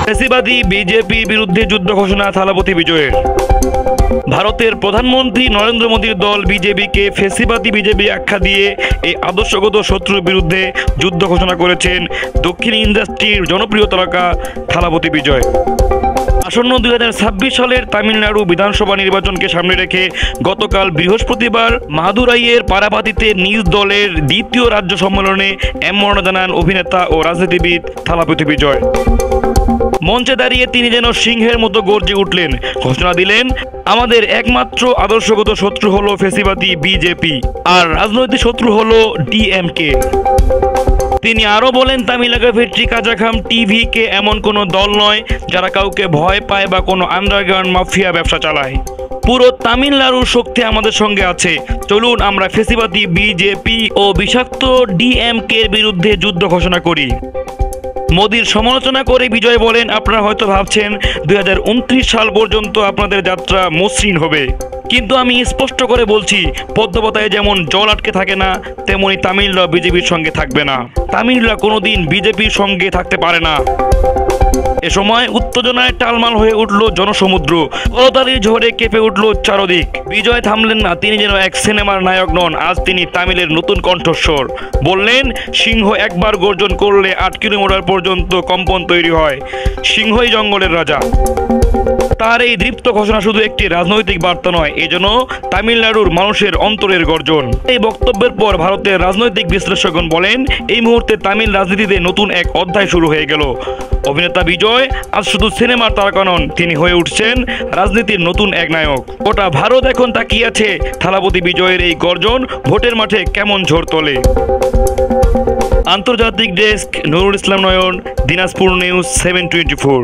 ফ্যাসিবাদী বিজেপির বিরুদ্ধে যুদ্ধ ঘোষণা থালাপতি বিজয়ের। ভারতের প্রধানমন্ত্রী নরেন্দ্র মোদীর দল বিজেপিকে ফ্যাসিবাদী বিজেপি আখ্যা দিয়ে এই আদর্শগত শত্রুর বিরুদ্ধে যুদ্ধ ঘোষণা করেছেন দক্ষিণ ইন্ডাস্ট্রির জনপ্রিয় তারকা থালাপতি বিজয়। আসন্ন 2026 সালের তামিলনাড়ু বিধানসভা নির্বাচনকে সামনে রেখে গতকাল বৃহস্পতিবার মাদুরাইয়ের পারাপাতিতে নিজ দলের দ্বিতীয় রাজ্য সম্মেলনে আমন্ত্রণ জানান অভিনেতা ও রাজনীতিবিদ থালাপতি বিজয়। মঞ্চে দাঁড়িয়ে তিনি যেন সিংহের মতো গর্জে উঠলেন, ঘোষণা দিলেন, আমাদের একমাত্র আদর্শগত শত্রু হলো ফ্যাসিবাদী বিজেপি আর রাজনৈতিক শত্রু হলো ডিএমকে। তিনি আরও বলেন, তামিলনাড়ু ভেট্রি কাজাখাম টিভিকে এমন কোনো দল নয় যারা কাউকে ভয় পায় বা কোনো আন্ডারগ্রাউন্ড মাফিয়া ব্যবসা চালায়। পুরো তামিলনাড়ুর শক্তি আমাদের সঙ্গে আছে, চলুন আমরা ফ্যাসিবাদী বিজেপি ও বিষাক্ত ডিএমকের বিরুদ্ধে যুদ্ধ ঘোষণা করি। মোদির সমালোচনা করে বিজয় বলেন, আপনারা হয়তো ভাবছেন 2029 সাল পর্যন্ত আপনাদের যাত্রা মসৃণ হবে, কিন্তু আমি স্পষ্ট করে বলছি, পদ্মপতায় যেমন জল আটকে থাকে না, তেমনি তামিলরা বিজেপির সঙ্গে থাকবে না। তামিলরা কোনোদিন বিজেপির সঙ্গে থাকতে পারে না। এ সময় উত্তেজনায় টালমাল হয়ে উঠল জনসমুদ্র, করতালির ঝড়ে কেঁপে উঠল চারদিক। বিজয় থামলেন না, তিনি যেন এক সিনেমার নায়ক নন, আজ তিনি তামিলের নতুন কণ্ঠস্বর। বললেন, সিংহ একবার গর্জন করলে 8 কিলোমিটার পর্যন্ত কম্পন তৈরি হয়, সিংহই জঙ্গলের রাজা। তার এই দৃপ্ত ঘোষণা শুধু একটি রাজনৈতিক বার্তা নয়, এজন্য তামিলনাড়ুর মানুষের অন্তরের গর্জন। এই বক্তব্যের পর ভারতের রাজনৈতিক বিশ্লেষকগণ বলেন, এই মুহূর্তে তামিল রাজনীতিতে নতুন এক অধ্যায় শুরু হয়ে গেল। অভিনেতা বিজয় আজ শুধু সিনেমার তারকা নন, তিনি হয়ে উঠছেন রাজনীতির নতুন এক নায়ক। গোটা ভারত এখন তাকিয়ে আছে থালাপতি বিজয়ের এই গর্জন ভোটের মাঠে কেমন ঝড় তোলে। আন্তর্জাতিক ডেস্ক, নুরুল ইসলাম নয়ন, দিনাজপুর নিউজ 724।